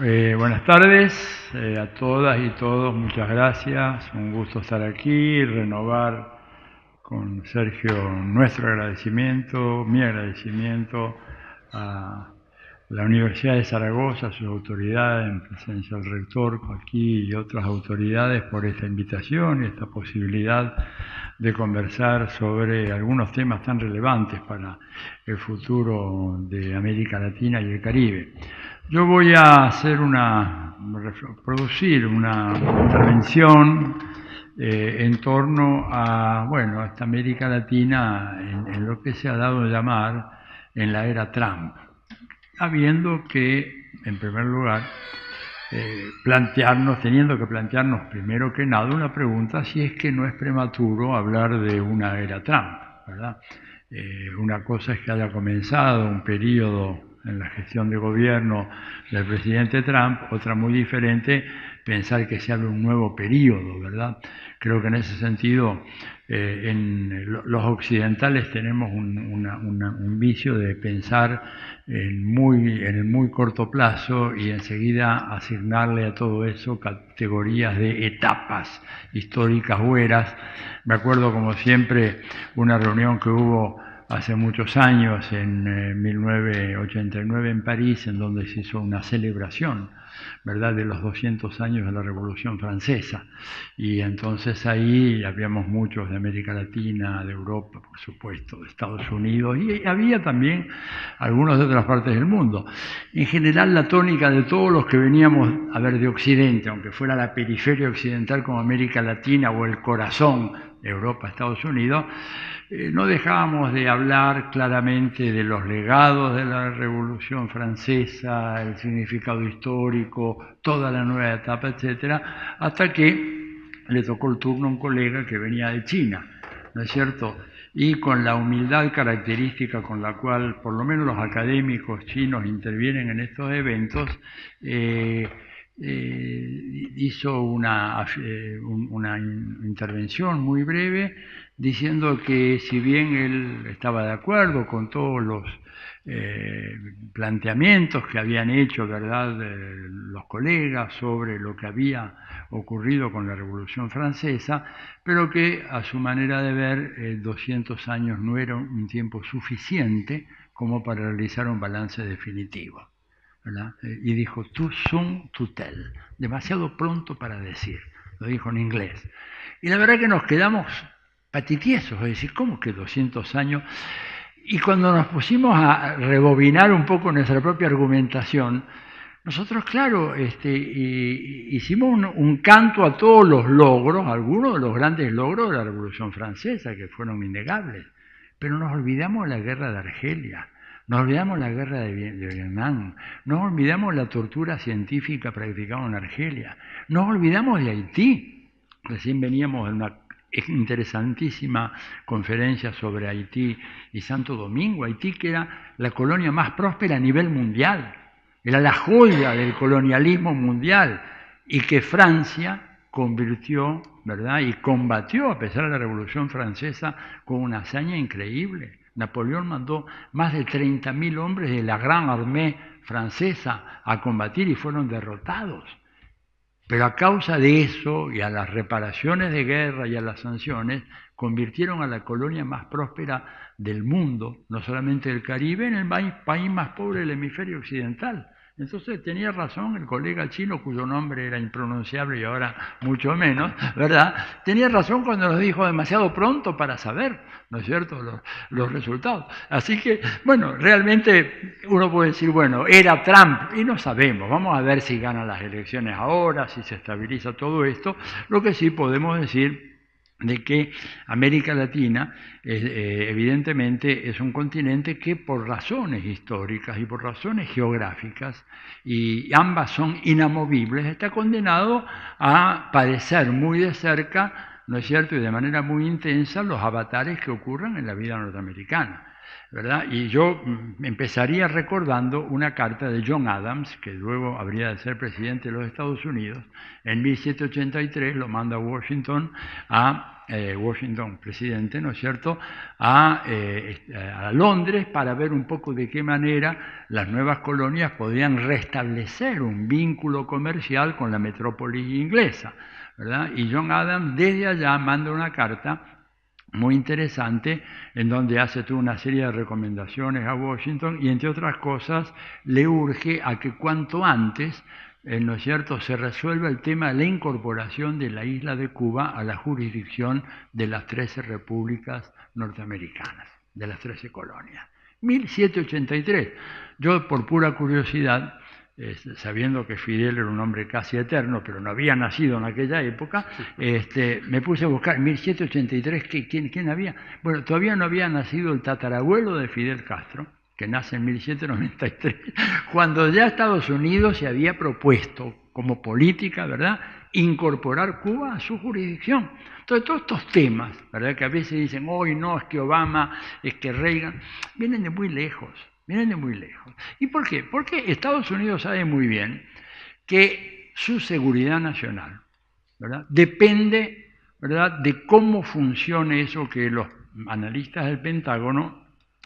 Buenas tardes a todas y todos, muchas gracias, un gusto estar aquí y renovar con Sergio nuestro agradecimiento, mi agradecimiento a la Universidad de Zaragoza, a sus autoridades, en presencia del rector aquí y otras autoridades por esta invitación y esta posibilidad de conversar sobre algunos temas tan relevantes para el futuro de América Latina y el Caribe. Yo voy a producir una intervención en torno a, bueno, esta América Latina en lo que se ha dado a llamar en la era Trump, habiendo que, en primer lugar, teniendo que plantearnos primero que nada una pregunta si es que no es prematuro hablar de una era Trump, ¿verdad? Una cosa es que haya comenzado un periodo en la gestión de gobierno del presidente Trump, otra muy diferente, pensar que se abre un nuevo periodo, ¿verdad? Creo que en ese sentido los occidentales tenemos un vicio de pensar en el muy corto plazo y enseguida asignarle a todo eso categorías de etapas históricas hueras. Me acuerdo, como siempre, una reunión que hubo hace muchos años, en 1989 en París, en donde se hizo una celebración, ¿verdad?, de los 200 años de la Revolución Francesa. Y entonces ahí habíamos muchos de América Latina, de Europa, por supuesto, de Estados Unidos, y había también algunos de otras partes del mundo. En general, la tónica de todos los que veníamos a ver de Occidente, aunque fuera la periferia occidental como América Latina o el corazón de Europa, Estados Unidos, no dejábamos de hablar claramente de los legados de la Revolución Francesa, el significado histórico, toda la nueva etapa, etcétera, hasta que le tocó el turno a un colega que venía de China, ¿no es cierto? Y con la humildad característica con la cual, por lo menos los académicos chinos intervienen en estos eventos, hizo una intervención muy breve diciendo que si bien él estaba de acuerdo con todos los planteamientos que habían hecho, ¿verdad?, los colegas sobre lo que había ocurrido con la Revolución Francesa, pero que a su manera de ver 200 años no era un tiempo suficiente como para realizar un balance definitivo, ¿verdad? Y dijo, too soon to tell, demasiado pronto para decir, lo dijo en inglés. Y la verdad que nos quedamos patitiesos, es decir, ¿cómo que 200 años? Y cuando nos pusimos a rebobinar un poco nuestra propia argumentación, nosotros, claro, hicimos un canto a todos los logros, algunos de los grandes logros de la Revolución Francesa, que fueron innegables, pero nos olvidamos de la guerra de Argelia, nos olvidamos de la guerra de Vietnam, nos olvidamos de la tortura científica practicada en Argelia, nos olvidamos de Haití. Recién veníamos de una interesantísima conferencia sobre Haití y Santo Domingo. Haití, que era la colonia más próspera a nivel mundial, era la joya del colonialismo mundial, y que Francia convirtió, ¿verdad?, y combatió a pesar de la Revolución Francesa con una hazaña increíble. Napoleón mandó más de 30.000 hombres de la Gran Armée francesa a combatir y fueron derrotados. Pero a causa de eso y a las reparaciones de guerra y a las sanciones, convirtieron a la colonia más próspera del mundo, no solamente del Caribe, en el país más pobre del hemisferio occidental. Entonces tenía razón el colega chino, cuyo nombre era impronunciable y ahora mucho menos, ¿verdad? Tenía razón cuando nos dijo demasiado pronto para saber, ¿no es cierto?, los resultados. Así que, bueno, realmente uno puede decir, bueno, era Trump, y no sabemos, vamos a ver si gana las elecciones ahora, si se estabiliza todo esto. Lo que sí podemos decir de que América Latina evidentemente es un continente que por razones históricas y por razones geográficas, y ambas son inamovibles, está condenado a padecer muy de cerca, ¿no es cierto?, y de manera muy intensa los avatares que ocurran en la vida norteamericana. ¿verdad? Y yo empezaría recordando una carta de John Adams, que luego habría de ser presidente de los Estados Unidos, en 1783 lo manda a Washington, Washington presidente, ¿no es cierto?, a Londres para ver un poco de qué manera las nuevas colonias podían restablecer un vínculo comercial con la metrópoli inglesa, ¿verdad? Y John Adams desde allá manda una carta muy interesante, en donde hace toda una serie de recomendaciones a Washington y, entre otras cosas, le urge a que cuanto antes, ¿no es cierto?, se resuelva el tema de la incorporación de la isla de Cuba a la jurisdicción de las 13 repúblicas norteamericanas, de las 13 colonias. 1783. Yo, por pura curiosidad, sabiendo que Fidel era un hombre casi eterno, pero no había nacido en aquella época, me puse a buscar, 1783, ¿quién había? Bueno, todavía no había nacido el tatarabuelo de Fidel Castro, que nace en 1793, cuando ya Estados Unidos se había propuesto como política, ¿verdad?, incorporar Cuba a su jurisdicción. Entonces, todos estos temas, ¿verdad?, que a veces dicen, hoy no, es que Obama, es que Reagan, vienen de muy lejos. Vienen de muy lejos. ¿Y por qué? Porque Estados Unidos sabe muy bien que su seguridad nacional, ¿verdad?, depende, ¿verdad?, de cómo funcione eso que los analistas del Pentágono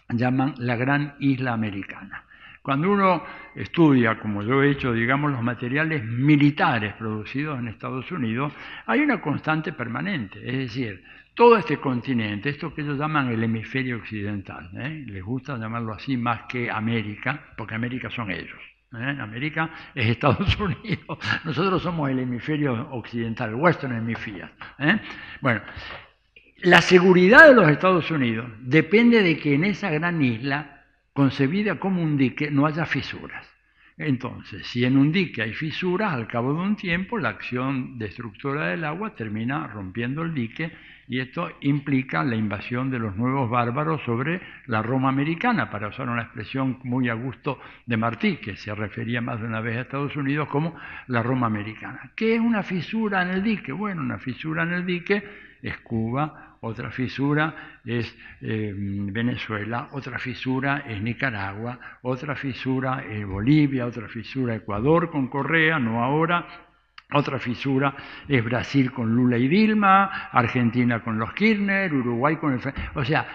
llaman la gran isla americana. Cuando uno estudia, como yo he hecho, digamos, los materiales militares producidos en Estados Unidos, hay una constante permanente, es decir, todo este continente, esto que ellos llaman el hemisferio occidental, les gusta llamarlo así más que América, porque América son ellos. América es Estados Unidos, nosotros somos el hemisferio occidental, el Western Hemisphere. Bueno, la seguridad de los Estados Unidos depende de que en esa gran isla, concebida como un dique, no haya fisuras. Entonces, si en un dique hay fisuras, al cabo de un tiempo la acción destructora del agua termina rompiendo el dique y esto implica la invasión de los nuevos bárbaros sobre la Roma americana, para usar una expresión muy a gusto de Martí, que se refería más de una vez a Estados Unidos como la Roma americana. ¿Qué es una fisura en el dique? Bueno, una fisura en el dique es Cuba, otra fisura es Venezuela, otra fisura es Nicaragua, otra fisura es Bolivia, otra fisura Ecuador con Correa, no ahora, otra fisura es Brasil con Lula y Dilma, Argentina con los Kirchner, Uruguay con el... O sea,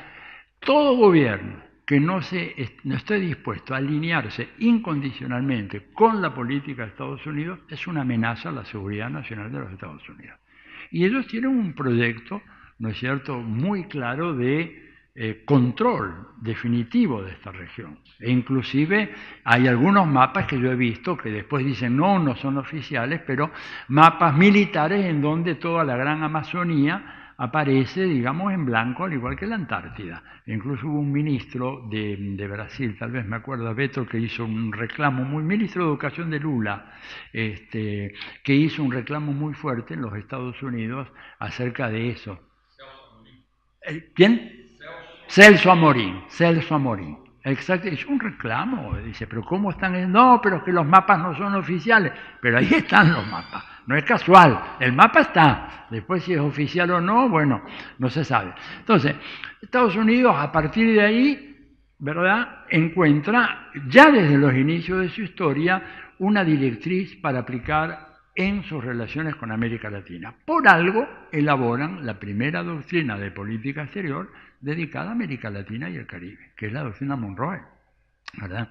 todo gobierno que no esté dispuesto a alinearse incondicionalmente con la política de Estados Unidos es una amenaza a la seguridad nacional de los Estados Unidos. Y ellos tienen un proyecto, ¿no es cierto?, muy claro de control definitivo de esta región. E inclusive hay algunos mapas que yo he visto que después dicen no son oficiales, pero mapas militares en donde toda la gran Amazonía aparece, digamos, en blanco, al igual que la Antártida. Incluso hubo un ministro de Brasil, tal vez me acuerdo, Beto, que hizo un reclamo ministro de Educación de Lula, que hizo un reclamo muy fuerte en los Estados Unidos acerca de eso. ¿Quién? Celso Amorín. Exacto, es un reclamo, dice, pero ¿cómo están? No, pero es que los mapas no son oficiales, pero ahí están los mapas, no es casual, el mapa está, después si es oficial o no, bueno, no se sabe. Entonces, Estados Unidos a partir de ahí, ¿verdad?, encuentra ya desde los inicios de su historia una directriz para aplicar en sus relaciones con América Latina. Por algo elaboran la primera doctrina de política exterior dedicada a América Latina y el Caribe, que es la doctrina Monroe, ¿verdad?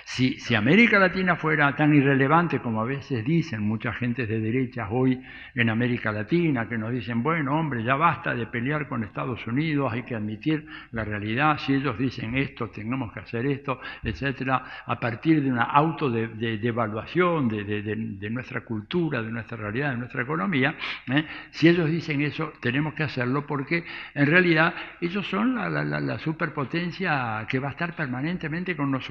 Si América Latina fuera tan irrelevante como a veces dicen muchas gentes de derechas hoy en América Latina, que nos dicen, bueno, hombre, ya basta de pelear con Estados Unidos, hay que admitir la realidad, si ellos dicen esto, tenemos que hacer esto, etcétera, a partir de una autodevaluación de nuestra cultura, de nuestra realidad, de nuestra economía, si ellos dicen eso, tenemos que hacerlo porque en realidad ellos son la superpotencia que va a estar permanentemente con nosotros.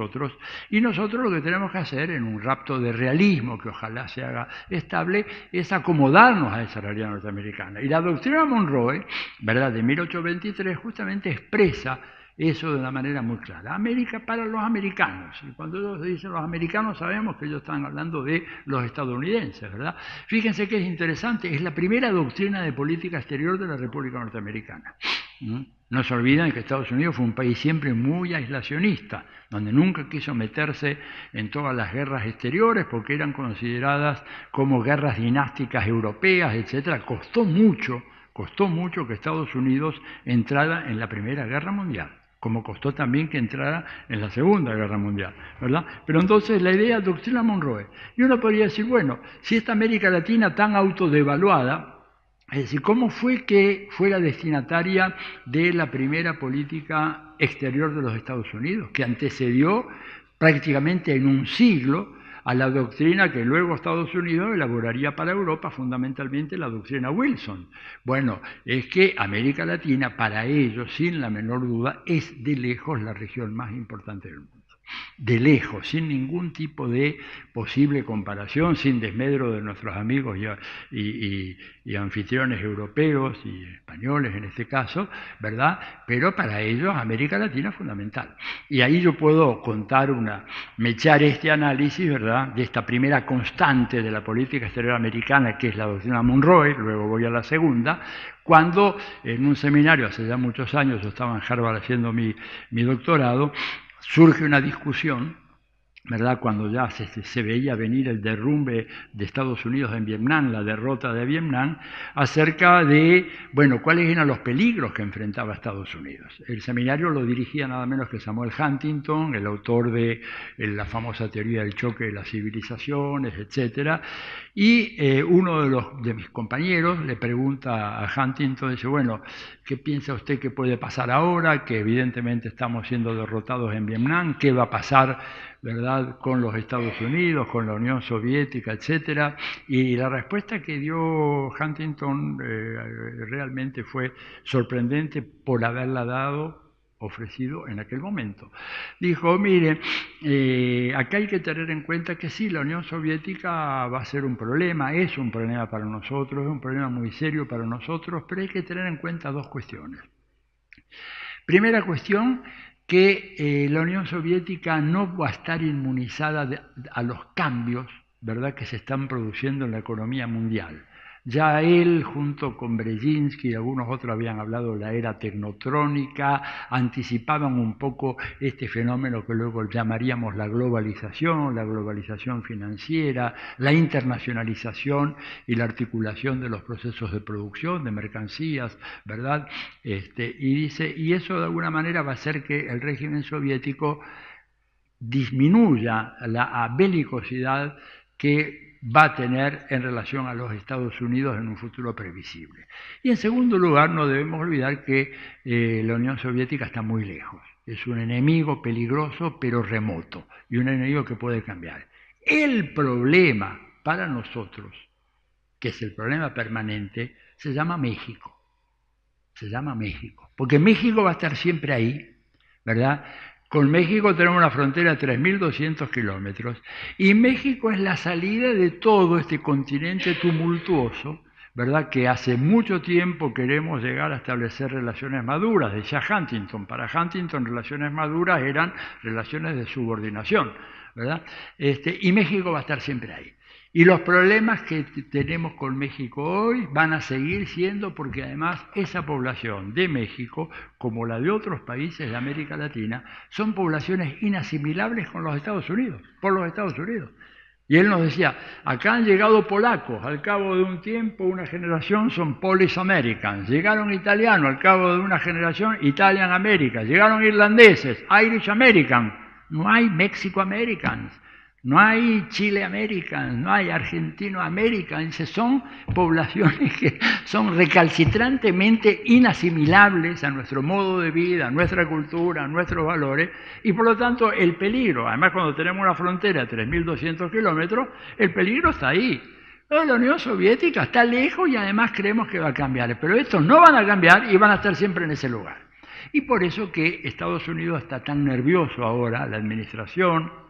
Y nosotros lo que tenemos que hacer, en un rapto de realismo que ojalá se haga estable, es acomodarnos a esa realidad norteamericana. Y la doctrina Monroe, ¿verdad?, de 1823, justamente expresa eso de una manera muy clara. América para los americanos. Y cuando ellos dicen los americanos, sabemos que ellos están hablando de los estadounidenses, ¿verdad? Fíjense que es interesante, es la primera doctrina de política exterior de la República Norteamericana. ¿no? No se olviden que Estados Unidos fue un país siempre muy aislacionista, donde nunca quiso meterse en todas las guerras exteriores porque eran consideradas como guerras dinásticas europeas, etc. Costó mucho que Estados Unidos entrara en la Primera Guerra Mundial, como costó también que entrara en la Segunda Guerra Mundial, ¿verdad? Pero entonces la idea doctrina Monroe, y uno podría decir, bueno, si esta América Latina tan autodevaluada, es decir, ¿cómo fue que fuera destinataria de la primera política exterior de los Estados Unidos, que antecedió prácticamente en un siglo a la doctrina que luego Estados Unidos elaboraría para Europa, fundamentalmente la doctrina Wilson? Bueno, es que América Latina, para ellos, sin la menor duda, es de lejos la región más importante del mundo. De lejos, sin ningún tipo de posible comparación, sin desmedro de nuestros amigos y anfitriones europeos y españoles en este caso, ¿verdad? Pero para ellos América Latina es fundamental. Y ahí yo puedo echar este análisis, ¿verdad?, de esta primera constante de la política exterior americana, que es la doctrina Monroe, luego voy a la segunda, cuando en un seminario, hace ya muchos años, yo estaba en Harvard haciendo mi doctorado, surge una discusión, ¿verdad?, cuando ya se veía venir el derrumbe de Estados Unidos en Vietnam, la derrota de Vietnam, acerca de, bueno, cuáles eran los peligros que enfrentaba Estados Unidos. El seminario lo dirigía nada menos que Samuel Huntington, el autor de la famosa teoría del choque de las civilizaciones, etc. Y uno de mis compañeros le pregunta a Huntington, dice, bueno, ¿qué piensa usted que puede pasar ahora? Que evidentemente estamos siendo derrotados en Vietnam, ¿qué va a pasar, ¿verdad?, con los Estados Unidos, con la Unión Soviética, etcétera? Y la respuesta que dio Huntington realmente fue sorprendente por haberla ofrecido en aquel momento. Dijo, mire, acá hay que tener en cuenta que sí, la Unión Soviética va a ser un problema, es un problema para nosotros, es un problema muy serio para nosotros, pero hay que tener en cuenta dos cuestiones. Primera cuestión, que la Unión Soviética no va a estar inmunizada a los cambios, ¿verdad?, que se están produciendo en la economía mundial. Ya él, junto con Brzezinski y algunos otros, habían hablado de la era tecnotrónica, anticipaban un poco este fenómeno que luego llamaríamos la globalización financiera, la internacionalización y la articulación de los procesos de producción, de mercancías, ¿verdad? Y dice, y eso de alguna manera va a hacer que el régimen soviético disminuya la belicosidad que va a tener en relación a los Estados Unidos en un futuro previsible. Y en segundo lugar, no debemos olvidar que la Unión Soviética está muy lejos. Es un enemigo peligroso, pero remoto, y un enemigo que puede cambiar. El problema para nosotros, que es el problema permanente, se llama México. Se llama México. Porque México va a estar siempre ahí, ¿verdad? Con México tenemos una frontera de 3.200 kilómetros y México es la salida de todo este continente tumultuoso, ¿verdad?, que hace mucho tiempo queremos llegar a establecer relaciones maduras. Decía Huntington, para Huntington relaciones maduras eran relaciones de subordinación, ¿verdad? Y México va a estar siempre ahí. Y los problemas que tenemos con México hoy van a seguir siendo porque además esa población de México, como la de otros países de América Latina, son poblaciones inasimilables con los Estados Unidos, por los Estados Unidos. Y él nos decía, acá han llegado polacos, al cabo de un tiempo, una generación son Polish Americans, llegaron italianos, al cabo de una generación Italian Americans, llegaron irlandeses, Irish Americans, no hay Mexico Americans. No hay Chile Americans, no hay Argentino Americans, son poblaciones que son recalcitrantemente inasimilables a nuestro modo de vida, a nuestra cultura, a nuestros valores, y por lo tanto el peligro, además cuando tenemos una frontera de 3.200 kilómetros, el peligro está ahí. La Unión Soviética está lejos y además creemos que va a cambiar, pero estos no van a cambiar y van a estar siempre en ese lugar. Y por eso que Estados Unidos está tan nervioso ahora, la administración,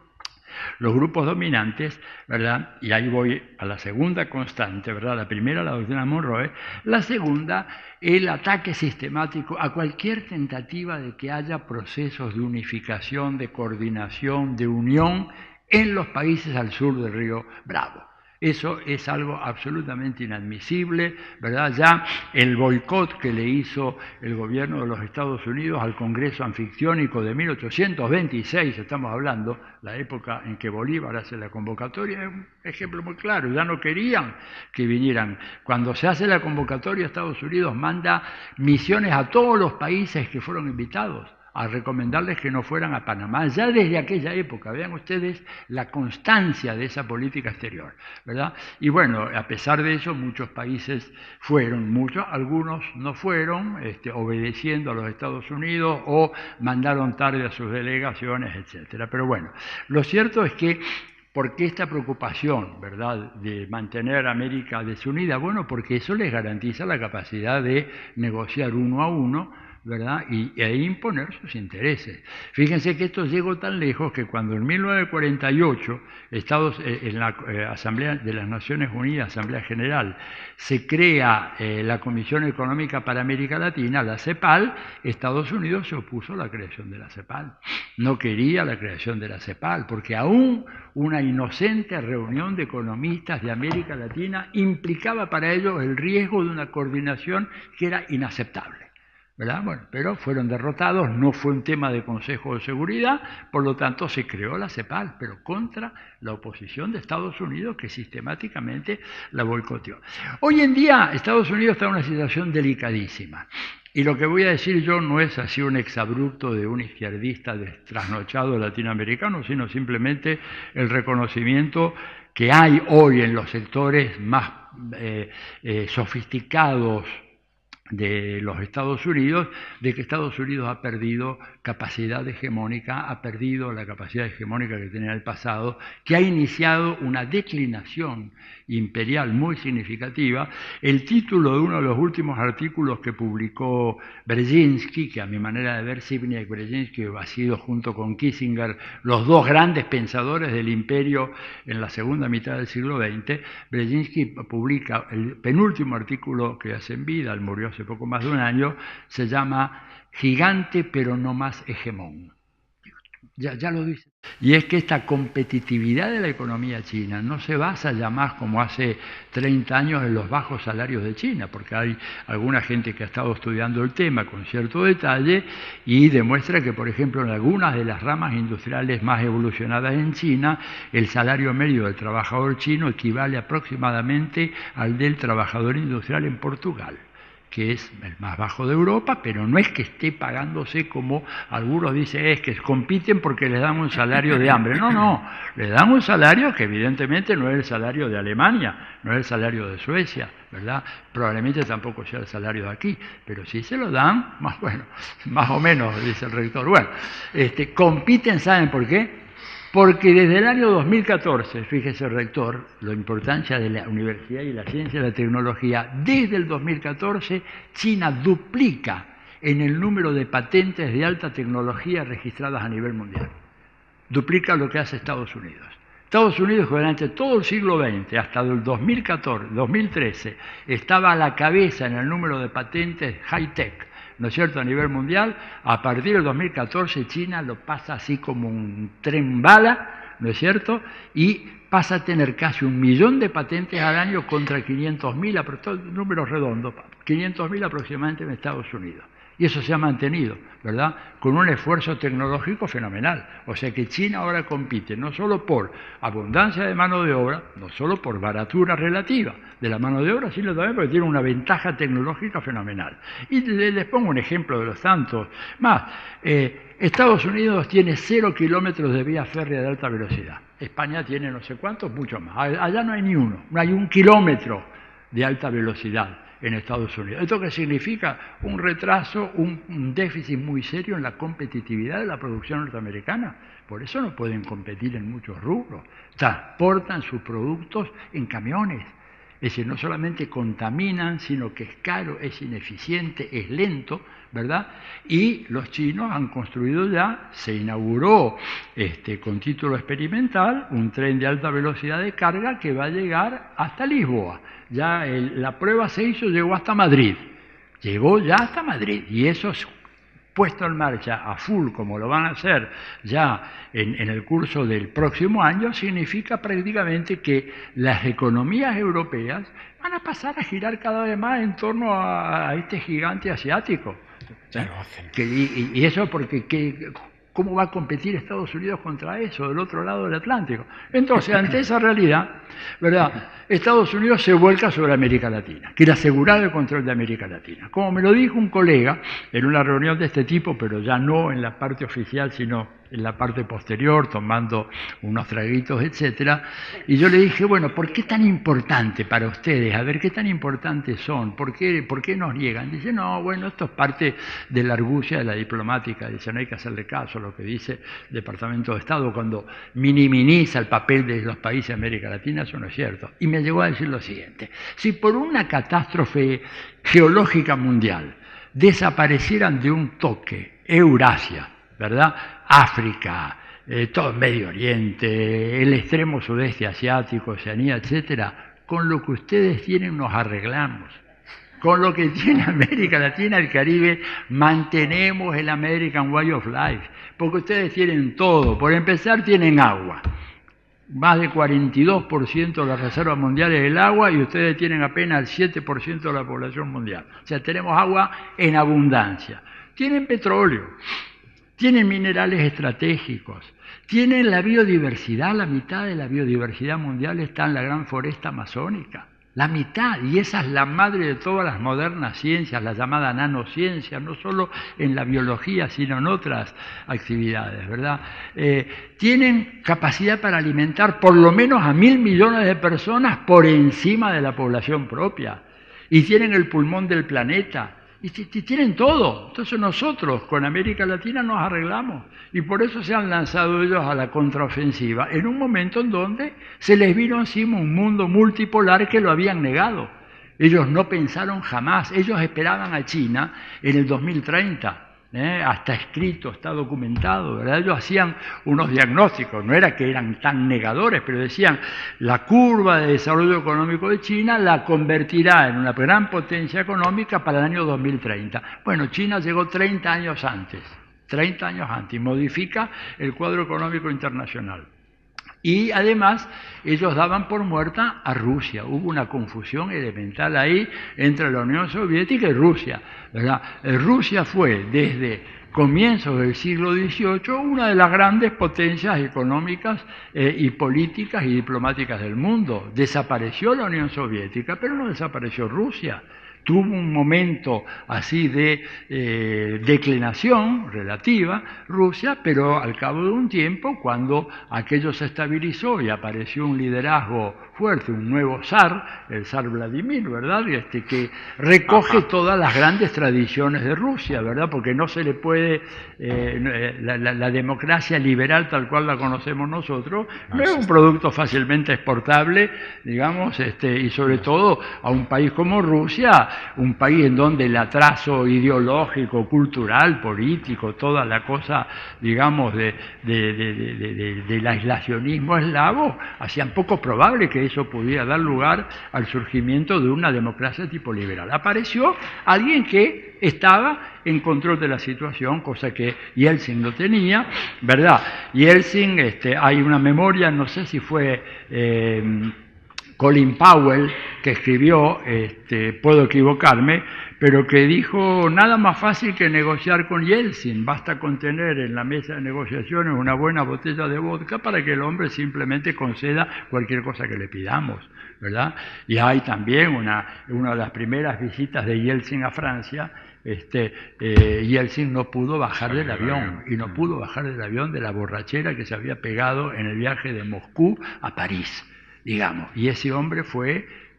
los grupos dominantes, ¿verdad? Y ahí voy a la segunda constante, ¿verdad? La primera, la doctrina Monroe. La segunda, el ataque sistemático a cualquier tentativa de que haya procesos de unificación, de coordinación, de unión en los países al sur del río Bravo. Eso es algo absolutamente inadmisible, ¿verdad? Ya el boicot que le hizo el gobierno de los Estados Unidos al Congreso Anfictiónico de 1826, estamos hablando, la época en que Bolívar hace la convocatoria, es un ejemplo muy claro, ya no querían que vinieran. Cuando se hace la convocatoria, Estados Unidos manda misiones a todos los países que fueron invitados, a recomendarles que no fueran a Panamá, ya desde aquella época. Vean ustedes la constancia de esa política exterior, ¿verdad? Y bueno, a pesar de eso, muchos países fueron, algunos no fueron, obedeciendo a los Estados Unidos o mandaron tarde a sus delegaciones, etcétera. Pero bueno, lo cierto es que ¿por qué esta preocupación, verdad, de mantener a América desunida? Bueno, porque eso les garantiza la capacidad de negociar uno a uno, ¿verdad? E imponer sus intereses. Fíjense que esto llegó tan lejos que cuando en 1948 en la Asamblea de las Naciones Unidas, Asamblea General, se crea la Comisión Económica para América Latina, la CEPAL, Estados Unidos se opuso a la creación de la CEPAL. No quería la creación de la CEPAL, porque aún una inocente reunión de economistas de América Latina implicaba para ellos el riesgo de una coordinación que era inaceptable, ¿verdad? Bueno, pero fueron derrotados, no fue un tema de Consejo de Seguridad, por lo tanto se creó la CEPAL, pero contra la oposición de Estados Unidos, que sistemáticamente la boicoteó. Hoy en día Estados Unidos está en una situación delicadísima. Y lo que voy a decir yo no es así un exabrupto de un izquierdista trasnochado latinoamericano, sino simplemente el reconocimiento que hay hoy en los sectores más sofisticados de los Estados Unidos, de que Estados Unidos ha perdido capacidad hegemónica, ha perdido la capacidad hegemónica que tenía en el pasado, que ha iniciado una declinación imperial muy significativa. El título de uno de los últimos artículos que publicó Brzezinski, que a mi manera de ver Zbigniew Brzezinski ha sido junto con Kissinger los dos grandes pensadores del imperio en la segunda mitad del siglo XX, Brzezinski publica el penúltimo artículo que hace en vida, él murió hace poco más de un año, se llama Gigante pero no más hegemón. Ya lo dice. Y es que esta competitividad de la economía china no se basa ya más como hace 30 años en los bajos salarios de China, porque hay alguna gente que ha estado estudiando el tema con cierto detalle y demuestra que, por ejemplo, en algunas de las ramas industriales más evolucionadas en China, el salario medio del trabajador chino equivale aproximadamente al del trabajador industrial en Portugal, que es el más bajo de Europa, pero no es que esté pagándose como algunos dicen, es que compiten porque les dan un salario de hambre. No, les dan un salario que evidentemente no es el salario de Alemania, no es el salario de Suecia, ¿verdad? Probablemente tampoco sea el salario de aquí, pero sí se lo dan, más o menos, dice el rector. Bueno, compiten, ¿saben por qué? Porque desde el año 2014, fíjese el rector, la importancia de la universidad y la ciencia y la tecnología, desde el 2014 China duplica en el número de patentes de alta tecnología registradas a nivel mundial. Duplica lo que hace Estados Unidos. Estados Unidos, que durante todo el siglo XX, hasta el 2013, estaba a la cabeza en el número de patentes high-tech, ¿no es cierto?, a nivel mundial. A partir del 2014 China lo pasa así como un tren bala, ¿no es cierto?, y pasa a tener casi 1 millón de patentes al año contra 500.000, números redondos, 500.000 aproximadamente en Estados Unidos. Y eso se ha mantenido, ¿verdad?, con un esfuerzo tecnológico fenomenal. O sea que China ahora compite no solo por abundancia de mano de obra, no solo por baratura relativa de la mano de obra, sino también porque tiene una ventaja tecnológica fenomenal. Y les pongo un ejemplo de los tantos más. Estados Unidos tiene 0 kilómetros de vía férrea de alta velocidad. España tiene no sé cuántos, mucho más. Allá no hay ni uno, no hay 1 kilómetro de alta velocidad en Estados Unidos. ¿Esto qué significa? Un retraso, un déficit muy serio en la competitividad de la producción norteamericana. Por eso no pueden competir en muchos rubros. Transportan sus productos en camiones. Es decir, no solamente contaminan, sino que es caro, es ineficiente, es lento, ¿verdad? Y los chinos han construido ya, se inauguró con título experimental, un tren de alta velocidad de carga que va a llegar hasta Lisboa. Ya la prueba se hizo, llegó hasta Madrid. Llegó ya hasta Madrid. Y eso puesto en marcha a full, como lo van a hacer ya en el curso del próximo año, significa prácticamente que las economías europeas van a pasar a girar cada vez más en torno a este gigante asiático. Y eso porque ¿cómo va a competir Estados Unidos contra eso, del otro lado del Atlántico? Entonces, ante esa realidad, ¿verdad?, Estados Unidos se vuelca sobre América Latina, quiere asegurar el control de América Latina. Como me lo dijo un colega en una reunión de este tipo, pero ya no en la parte oficial, sino en la parte posterior, tomando unos traguitos, etcétera, y yo le dije, bueno, ¿por qué tan importante para ustedes? A ver, ¿qué tan importantes son? ¿Por qué nos niegan? Dice, no, bueno, esto es parte de la argucia de la diplomática. Dice, no hay que hacerle caso a lo que dice el Departamento de Estado cuando minimiza el papel de los países de América Latina, eso no es cierto. Y me llegó a decir lo siguiente, si por una catástrofe geológica mundial desaparecieran de un toque Eurasia, ¿verdad?, África, todo Medio Oriente, el extremo sudeste asiático, Oceanía, etcétera, con lo que ustedes tienen nos arreglamos. Con lo que tiene América Latina, el Caribe, mantenemos el American Way of Life, porque ustedes tienen todo. Por empezar, tienen agua. Más del 42% de las reservas mundiales del agua y ustedes tienen apenas el 7% de la población mundial. O sea, tenemos agua en abundancia. Tienen petróleo. Tienen minerales estratégicos, tienen la biodiversidad, la mitad de la biodiversidad mundial está en la gran foresta amazónica, la mitad, y esa es la madre de todas las modernas ciencias, la llamada nanociencia, no solo en la biología, sino en otras actividades, ¿verdad? Tienen capacidad para alimentar por lo menos a 1.000 millones de personas por encima de la población propia, y tienen el pulmón del planeta. Y tienen todo. Entonces nosotros con América Latina nos arreglamos. Y por eso se han lanzado ellos a la contraofensiva, en un momento en donde se les vino encima un mundo multipolar que lo habían negado. Ellos no pensaron jamás, ellos esperaban a China en el 2030. Está escrito, está documentado, ¿verdad? Ellos hacían unos diagnósticos, no era que eran tan negadores, pero decían, la curva de desarrollo económico de China la convertirá en una gran potencia económica para el año 2030. Bueno, China llegó 30 años antes, y modifica el cuadro económico internacional. Y además ellos daban por muerta a Rusia. Hubo una confusión elemental ahí entre la Unión Soviética y Rusia, ¿verdad? Rusia fue desde comienzos del siglo XVIII una de las grandes potencias económicas y políticas y diplomáticas del mundo. Desapareció la Unión Soviética, pero no desapareció Rusia. Tuvo un momento así de declinación relativa Rusia, pero al cabo de un tiempo, cuando aquello se estabilizó y apareció un liderazgo fuerte, un nuevo zar, el zar Vladimir, ¿verdad?, que recoge todas las grandes tradiciones de Rusia, ¿verdad?, porque no se le puede, la democracia liberal tal cual la conocemos nosotros, no es un producto fácilmente exportable, digamos, y sobre todo a un país como Rusia, un país en donde el atraso ideológico, cultural, político, toda la cosa, digamos, del aislacionismo eslavo, hacían poco probable que eso pudiera dar lugar al surgimiento de una democracia tipo liberal. Apareció alguien que estaba en control de la situación, cosa que Yeltsin no tenía, ¿verdad? Yeltsin, hay una memoria, no sé si fue Colin Powell, que escribió, puedo equivocarme, pero que dijo, nada más fácil que negociar con Yeltsin, basta con tener en la mesa de negociaciones una buena botella de vodka para que el hombre simplemente conceda cualquier cosa que le pidamos, ¿verdad? Y hay también una de las primeras visitas de Yeltsin a Francia, Yeltsin no pudo bajar del avión, y no pudo bajar del avión de la borrachera que se había pegado en el viaje de Moscú a París, digamos, y ese hombre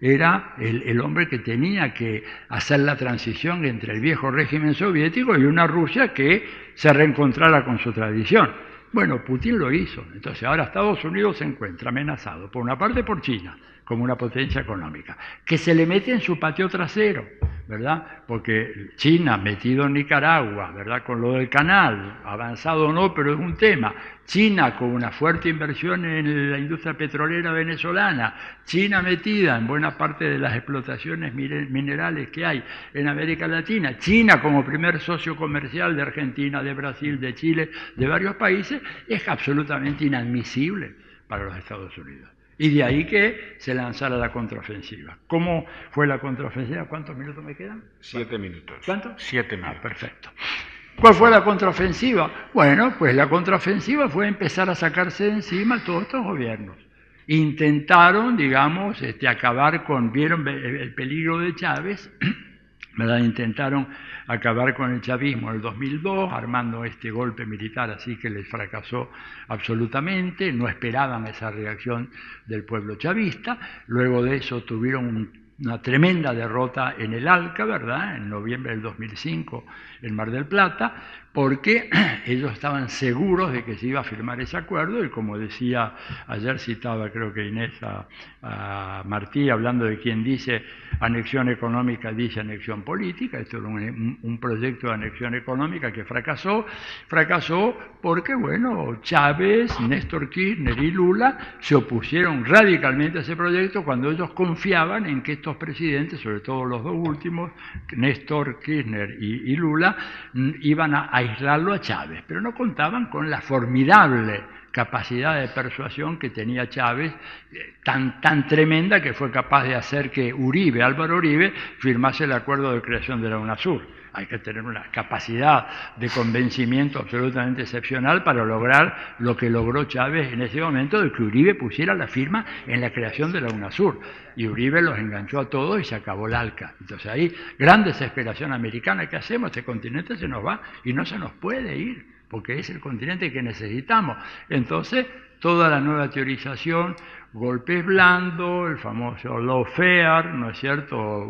era el hombre que tenía que hacer la transición entre el viejo régimen soviético y una Rusia que se reencontrara con su tradición. Bueno, Putin lo hizo. Entonces ahora Estados Unidos se encuentra amenazado, por una parte por China, como una potencia económica, que se le mete en su patio trasero, ¿verdad? Porque China metido en Nicaragua, ¿verdad? Con lo del canal, avanzado o no, pero es un tema. China con una fuerte inversión en la industria petrolera venezolana, China metida en buena parte de las explotaciones minerales que hay en América Latina, China como primer socio comercial de Argentina, de Brasil, de Chile, de varios países, es absolutamente inadmisible para los Estados Unidos. Y de ahí que se lanzara la contraofensiva. ¿Cómo fue la contraofensiva? ¿Cuántos minutos me quedan? 7 minutos. ¿Cuánto? 7 minutos. Perfecto. ¿Cuál fue la contraofensiva? Bueno, pues la contraofensiva fue empezar a sacarse de encima todos estos gobiernos. Intentaron, digamos, acabar con, vieron el peligro de Chávez, ¿verdad? Intentaron acabar con el chavismo en el 2002, armando este golpe militar así que les fracasó absolutamente, no esperaban esa reacción del pueblo chavista, luego de eso tuvieron una tremenda derrota en el ALCA, ¿verdad?, en noviembre del 2005 en Mar del Plata, porque ellos estaban seguros de que se iba a firmar ese acuerdo y como decía, ayer citaba creo que Inés a Martí, hablando de quien dice anexión económica, dice anexión política, esto era un proyecto de anexión económica que fracasó porque, bueno, Chávez, Néstor Kirchner y Lula se opusieron radicalmente a ese proyecto cuando ellos confiaban en que estos presidentes, sobre todo los dos últimos, Néstor Kirchner y Lula, iban a aislarlo a Chávez, pero no contaban con la formidable capacidad de persuasión que tenía Chávez, tan tremenda que fue capaz de hacer que Álvaro Uribe, firmase el acuerdo de creación de la UNASUR. Hay que tener una capacidad de convencimiento absolutamente excepcional para lograr lo que logró Chávez en ese momento, de que Uribe pusiera la firma en la creación de la UNASUR. Y Uribe los enganchó a todos y se acabó el ALCA. Entonces ahí, gran desesperación americana. ¿Qué hacemos? Este continente se nos va y no se nos puede ir, porque es el continente que necesitamos. Entonces, toda la nueva teorización, golpes blandos, el famoso lawfare, ¿no es cierto?,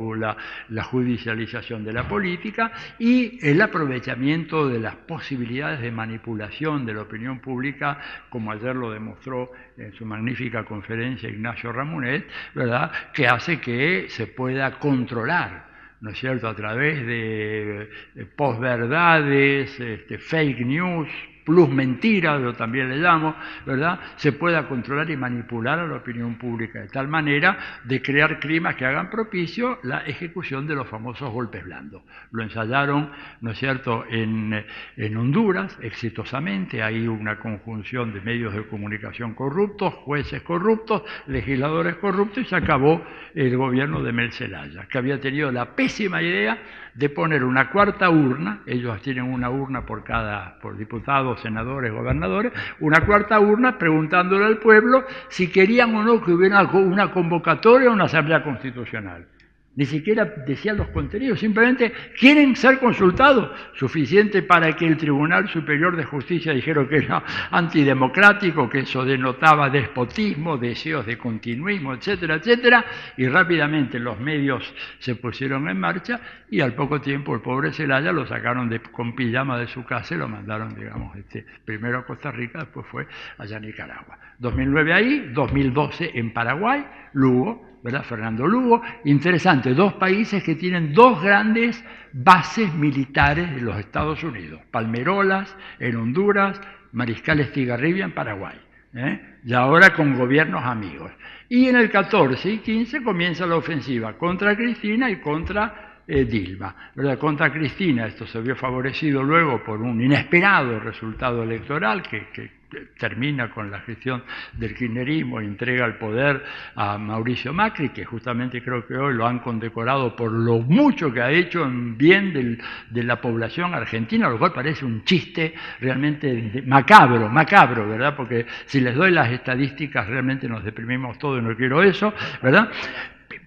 la judicialización de la política y el aprovechamiento de las posibilidades de manipulación de la opinión pública, como ayer lo demostró en su magnífica conferencia Ignacio Ramonet, ¿verdad?, que hace que se pueda controlar, ¿no es cierto?, a través de posverdades, fake news, plus mentiras, yo también le llamo, ¿verdad?, se pueda controlar y manipular a la opinión pública de tal manera de crear climas que hagan propicio la ejecución de los famosos golpes blandos. Lo ensayaron, ¿no es cierto?, en Honduras exitosamente. Hay una conjunción de medios de comunicación corruptos, jueces corruptos, legisladores corruptos, y se acabó el gobierno de Mel Zelaya, que había tenido la pésima idea de poner una cuarta urna. Ellos tienen una urna por diputados, senadores, gobernadores, una cuarta urna preguntándole al pueblo si querían o no que hubiera una convocatoria o una asamblea constitucional. Ni siquiera decían los contenidos, simplemente quieren ser consultados, suficiente para que el Tribunal Superior de Justicia dijera que era antidemocrático, que eso denotaba despotismo, deseos de continuismo, etcétera, etcétera, y rápidamente los medios se pusieron en marcha y al poco tiempo el pobre Zelaya lo sacaron con pijama de su casa y lo mandaron, digamos, primero a Costa Rica, después fue allá a Nicaragua. 2009 ahí, 2012 en Paraguay, Lugo, ¿verdad?, Fernando Lugo. Interesante, dos países que tienen dos grandes bases militares de los Estados Unidos, Palmerolas en Honduras, Mariscal Estigarribia en Paraguay, y ahora con gobiernos amigos. Y en el 14 y 15 comienza la ofensiva contra Cristina y contra Dilma, ¿verdad? Contra Cristina esto se vio favorecido luego por un inesperado resultado electoral que termina con la gestión del kirchnerismo e entrega el poder a Mauricio Macri, que justamente creo que hoy lo han condecorado por lo mucho que ha hecho en bien de la población argentina, lo cual parece un chiste realmente macabro, ¿verdad? Porque si les doy las estadísticas realmente nos deprimimos todos y no quiero eso, ¿verdad?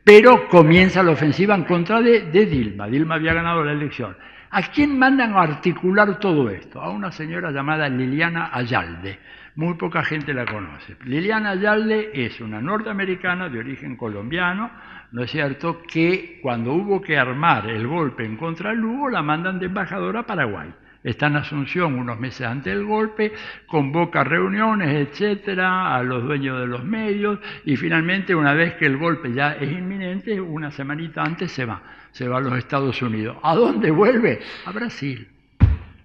Pero comienza la ofensiva en contra de Dilma. Dilma había ganado la elección. ¿A quién mandan a articular todo esto? A una señora llamada Liliana Ayalde. Muy poca gente la conoce. Liliana Ayalde es una norteamericana de origen colombiano, ¿no es cierto?, que cuando hubo que armar el golpe en contra de Lugo la mandan de embajadora a Paraguay. está en Asunción unos meses antes del golpe, convoca reuniones, etcétera, a los dueños de los medios, y finalmente, una vez que el golpe ya es inminente, una semanita antes se va a los Estados Unidos. ¿A dónde vuelve? A Brasil.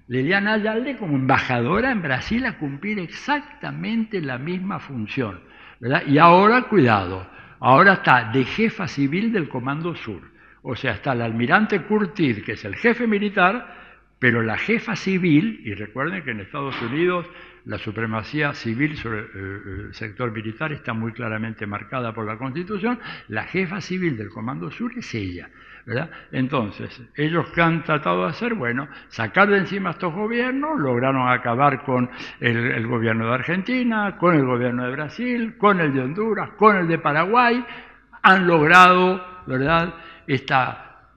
Liliana Ayalde como embajadora en Brasil a cumplir exactamente la misma función, ¿verdad? Y ahora, cuidado, ahora está de jefa civil del Comando Sur. O sea, está el almirante Curtid, que es el jefe militar, pero la jefa civil, y recuerden que en Estados Unidos la supremacía civil sobre el sector militar está muy claramente marcada por la Constitución, la jefa civil del Comando Sur es ella, ¿verdad? Entonces, ellos que han tratado de hacer, bueno, sacar de encima a estos gobiernos, lograron acabar con el gobierno de Argentina, con el gobierno de Brasil, con el de Honduras, con el de Paraguay, han logrado, ¿verdad?, esta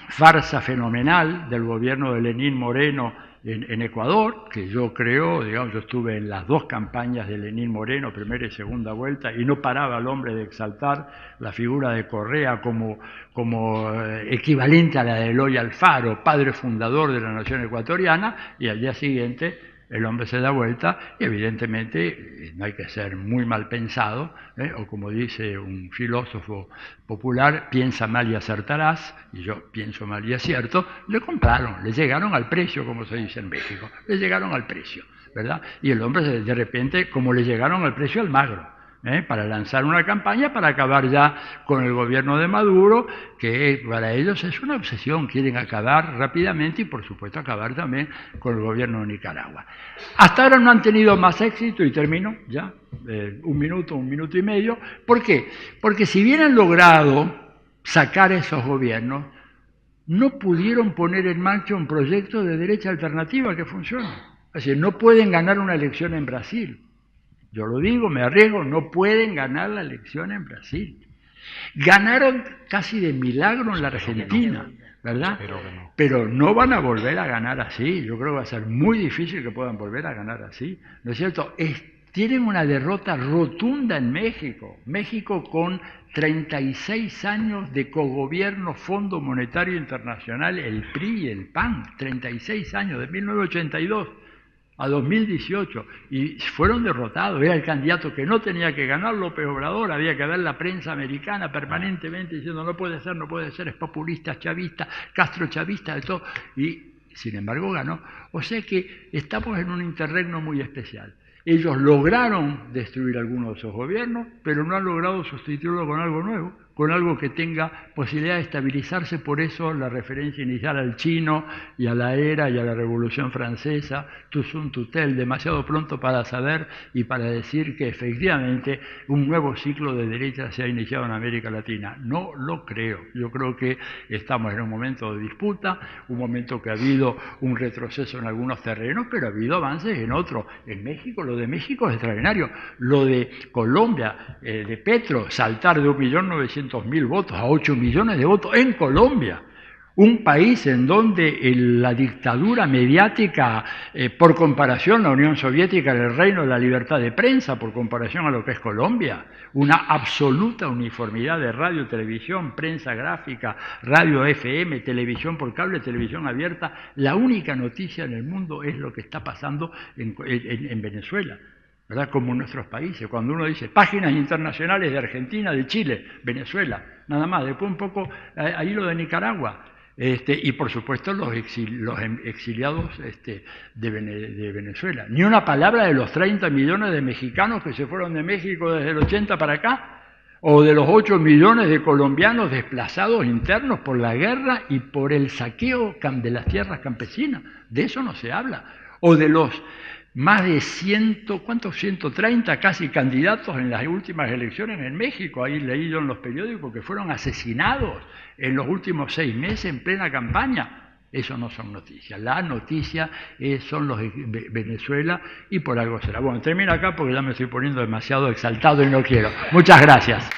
farsa fenomenal del gobierno de Lenín Moreno en Ecuador, que yo creo, digamos, yo estuve en las dos campañas de Lenín Moreno, primera y segunda vuelta, y no paraba el hombre de exaltar la figura de Correa como equivalente a la de Eloy Alfaro, padre fundador de la nación ecuatoriana, y al día siguiente el hombre se da vuelta y evidentemente no hay que ser muy mal pensado, o como dice un filósofo popular, piensa mal y acertarás, y yo pienso mal y acierto, le compraron, le llegaron al precio, como se dice en México, le llegaron al precio, ¿verdad? Y el hombre de repente, como le llegaron al precio al magro, para lanzar una campaña para acabar ya con el gobierno de Maduro, que para ellos es una obsesión, quieren acabar rápidamente y por supuesto acabar también con el gobierno de Nicaragua. Hasta ahora no han tenido más éxito, y termino ya, un minuto y medio. ¿Por qué? Porque si bien han logrado sacar esos gobiernos, no pudieron poner en marcha un proyecto de derecha alternativa que funcione. Es decir, no pueden ganar una elección en Brasil. Yo lo digo, me arriesgo, no pueden ganar la elección en Brasil. Ganaron casi de milagro en la Argentina, ¿verdad? Pero no van a volver a ganar así. Yo creo que va a ser muy difícil que puedan volver a ganar así, ¿no es cierto? Tienen una derrota rotunda en México. México con 36 años de cogobierno Fondo Monetario Internacional, el PRI y el PAN, 36 años, de 1982 a 2018, y fueron derrotados. Era el candidato que no tenía que ganar, López Obrador. Había que ver la prensa americana permanentemente diciendo no puede ser, es populista, es chavista, Castro chavista, de todo, y sin embargo ganó. O sea que estamos en un interregno muy especial. Ellos lograron destruir algunos de esos gobiernos, pero no han logrado sustituirlo con algo nuevo, con algo que tenga posibilidad de estabilizarse. Por eso la referencia inicial al chino y a la era y a la Revolución Francesa, Toussaint Toutel, demasiado pronto para saber y para decir que efectivamente un nuevo ciclo de derecha se ha iniciado en América Latina. No lo creo. Yo creo que estamos en un momento de disputa, un momento que ha habido un retroceso en algunos terrenos, pero ha habido avances en otros. En México, lo de México es extraordinario. Lo de Colombia, de Petro, saltar de 1.900.000 votos a 8 millones de votos en Colombia, un país en donde la dictadura mediática, por comparación, la Unión Soviética era el reino de la libertad de prensa, por comparación a lo que es Colombia, una absoluta uniformidad de radio, televisión, prensa gráfica, radio FM, televisión por cable, televisión abierta. La única noticia en el mundo es lo que está pasando en Venezuela, ¿verdad? Como en nuestros países, cuando uno dice páginas internacionales de Argentina, de Chile, Venezuela, nada más, después un poco ahí lo de Nicaragua, y por supuesto los exiliados de Venezuela. Ni una palabra de los 30 millones de mexicanos que se fueron de México desde el 80 para acá, o de los 8 millones de colombianos desplazados internos por la guerra y por el saqueo de las tierras campesinas. De eso no se habla. O de los más de 130 casi candidatos en las últimas elecciones en México. Ahí leí yo en los periódicos que fueron asesinados en los últimos 6 meses en plena campaña. Eso no son noticias. La noticia son los de Venezuela, y por algo será. Bueno, termino acá porque ya me estoy poniendo demasiado exaltado y no quiero. Muchas gracias.